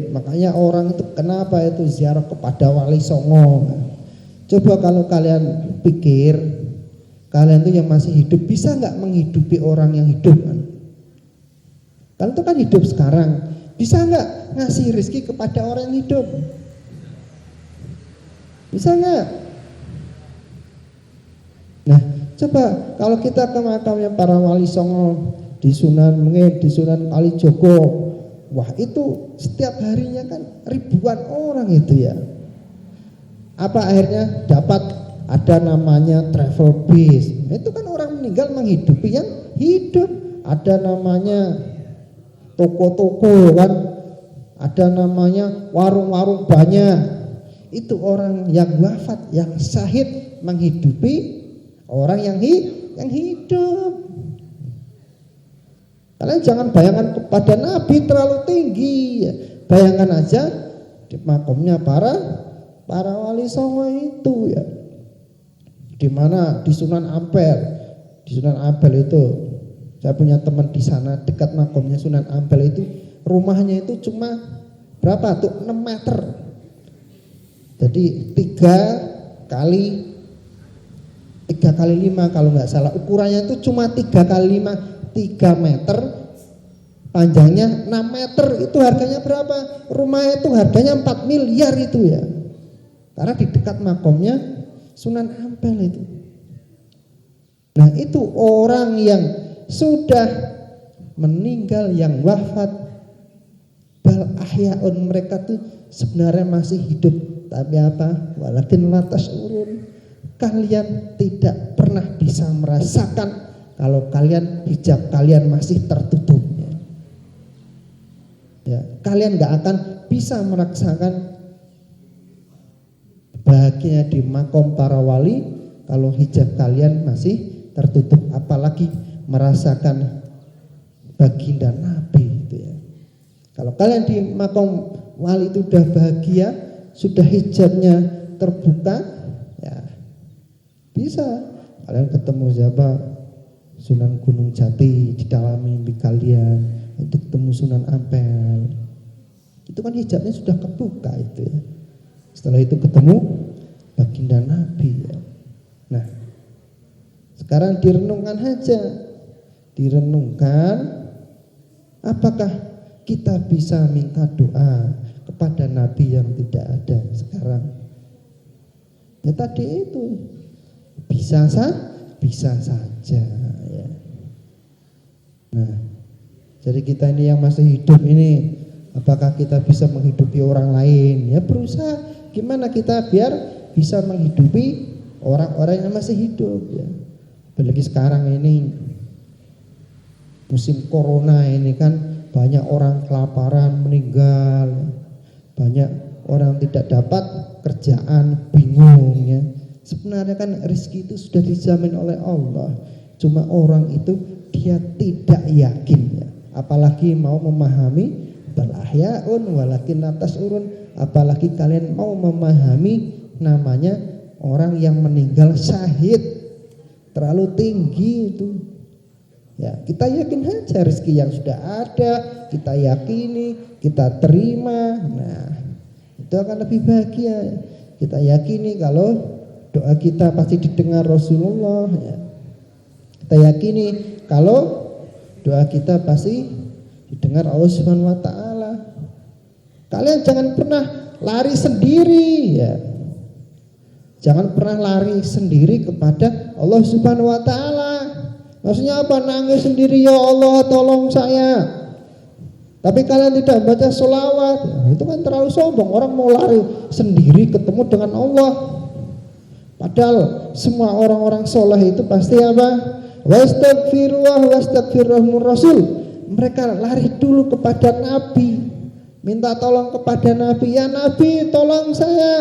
Makanya orang itu kenapa itu ziarah kepada Wali Songo. Coba kalau kalian pikir, kalian tuh yang masih hidup bisa nggak menghidupi orang yang hidup kan? Kalian tuh kan hidup sekarang, bisa nggak ngasih rezeki kepada orang yang hidup? Bisa nggak? Nah, coba kalau kita ke makamnya para wali songo di Sunan Mengit, di Sunan Kalijogo, wah itu setiap harinya kan ribuan orang itu ya. Apa akhirnya dapat ada namanya travel bis. Itu kan orang meninggal menghidupi yang hidup. Ada namanya toko-toko kan. Ada namanya warung-warung banyak. Itu orang yang wafat, yang syahid menghidupi orang yang hidup. Kalian jangan bayangkan kepada Nabi terlalu tinggi ya. Bayangkan aja di makamnya para wali songo itu ya. Di mana di Sunan Ampel. Di Sunan Ampel itu saya punya teman di sana dekat makamnya Sunan Ampel itu, rumahnya itu cuma berapa tuh 6 meter. Jadi 3 kali 5 kalau nggak salah, ukurannya itu cuma 3 kali 5, 3 meter, panjangnya 6 meter. Itu harganya berapa? Rumah itu harganya 4 miliar itu ya. Karena di dekat makamnya Sunan Ampel itu. Nah itu orang yang sudah meninggal, yang wafat, bal ahyaun, mereka tuh sebenarnya masih hidup, tapi apa? Walakin latas urun, kalian tidak pernah bisa merasakan kalau kalian hijab kalian masih tertutup. Ya, kalian nggak akan bisa merasakan bahagia di makom para wali kalau hijab kalian masih tertutup, apalagi merasakan baginda Nabi itu ya. Kalau kalian di makom wali itu sudah bahagia, sudah hijabnya terbuka, ya bisa kalian ketemu siapa? Sunan Gunung Jati di dalam mimpi kalian, untuk ketemu Sunan Ampel. Itu kan hijabnya sudah kebuka itu ya. Setelah itu ketemu baginda Nabi ya. Nah, sekarang direnungkan saja. Direnungkan, apakah kita bisa minta doa kepada Nabi yang tidak ada sekarang? Ya tadi itu bisa saja ya. Nah, jadi kita ini yang masih hidup ini, apakah kita bisa menghidupi orang lain? Ya berusaha gimana kita biar bisa menghidupi orang-orang yang masih hidup ya. Apalagi sekarang ini musim corona ini kan banyak orang kelaparan meninggal, banyak orang tidak dapat kerjaan, bingung ya. Sebenarnya kan rezeki itu sudah dijamin oleh Allah, cuma orang itu dia tidak yakin ya. Apalagi mau memahami bal ahyaun walakin latas urun, apalagi kalian mau memahami namanya orang yang meninggal syahid, terlalu tinggi itu ya. Kita yakin saja rezeki yang sudah ada, kita yakini, kita terima. Nah itu akan lebih bahagia. Kita yakini kalau doa kita pasti didengar Rasulullah ya. Kita yakini kalau doa kita pasti didengar Allah Subhanahu wa taala. Kalian jangan pernah lari sendiri ya. Jangan pernah lari sendiri kepada Allah Subhanahu wa taala. Maksudnya apa? Nangis sendiri, ya Allah tolong saya. Tapi kalian tidak baca sholawat, ya, itu kan terlalu sombong. Orang mau lari sendiri ketemu dengan Allah. Padahal semua orang-orang soleh itu pasti apa? Wastagfirullah wastagfirrahmur rasul. Mereka lari dulu kepada Nabi, minta tolong kepada Nabi. Ya Nabi tolong saya,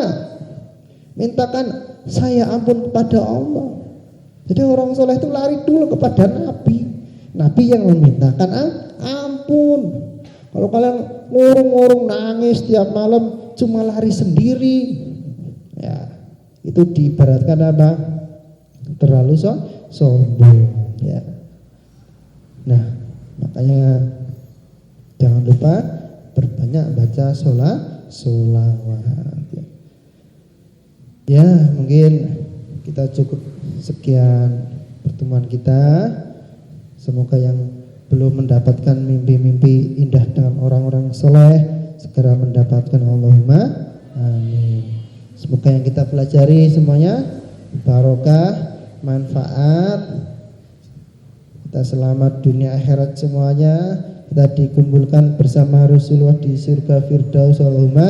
mintakan saya ampun kepada Allah. Jadi orang soleh itu lari dulu kepada Nabi. Nabi yang memintakan ampun. Kalau kalian ngurung-ngurung nangis tiap malam cuma lari sendiri, ya itu diibaratkan apa? Terlalu sombong. Ya. Nah, makanya jangan lupa berbanyak baca sholawat. Ya, mungkin kita cukup sekian pertemuan kita. Semoga yang belum mendapatkan mimpi-mimpi indah dengan orang-orang soleh segera mendapatkan, Allahumma amin. Semoga yang kita pelajari semuanya barokah, manfaat, kita selamat dunia akhirat semuanya, kita dikumpulkan bersama Rasulullah di surga Firdaus, Allahumma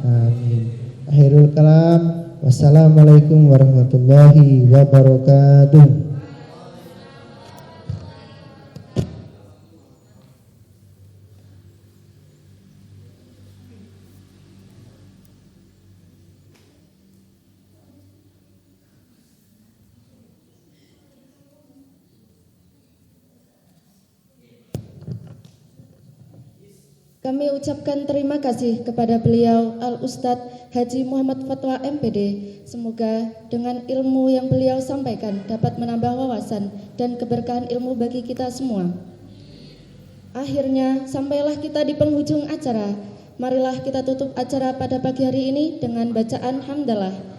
amin. Akhirul kalam, wassalamualaikum warahmatullahi wabarakatuh. Kami ucapkan terima kasih kepada beliau Al-Ustadz Haji Muhammad Fatwa MPD. Semoga dengan ilmu yang beliau sampaikan dapat menambah wawasan dan keberkahan ilmu bagi kita semua. Akhirnya sampailah kita di penghujung acara. Marilah kita tutup acara pada pagi hari ini dengan bacaan hamdalah.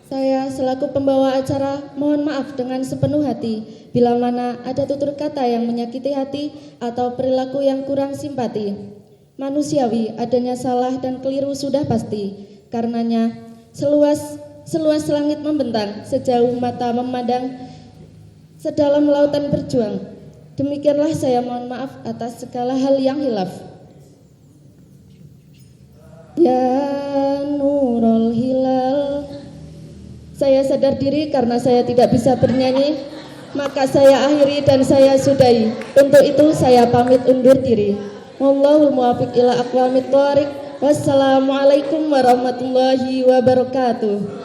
Saya selaku pembawa acara mohon maaf dengan sepenuh hati bila mana ada tutur kata yang menyakiti hati atau perilaku yang kurang simpati. Manusiawi adanya salah dan keliru sudah pasti. Karenanya seluas langit membentang, sejauh mata memandang, sedalam lautan berjuang. Demikianlah saya mohon maaf atas segala hal yang hilaf. Ya Nurul Hilal. Saya sadar diri karena saya tidak bisa bernyanyi, maka saya akhiri dan saya sudahi. Untuk itu saya pamit undur diri. Wallahul muwaffiq ila aqwamit thoriq. Wassalamualaikum warahmatullahi wabarakatuh.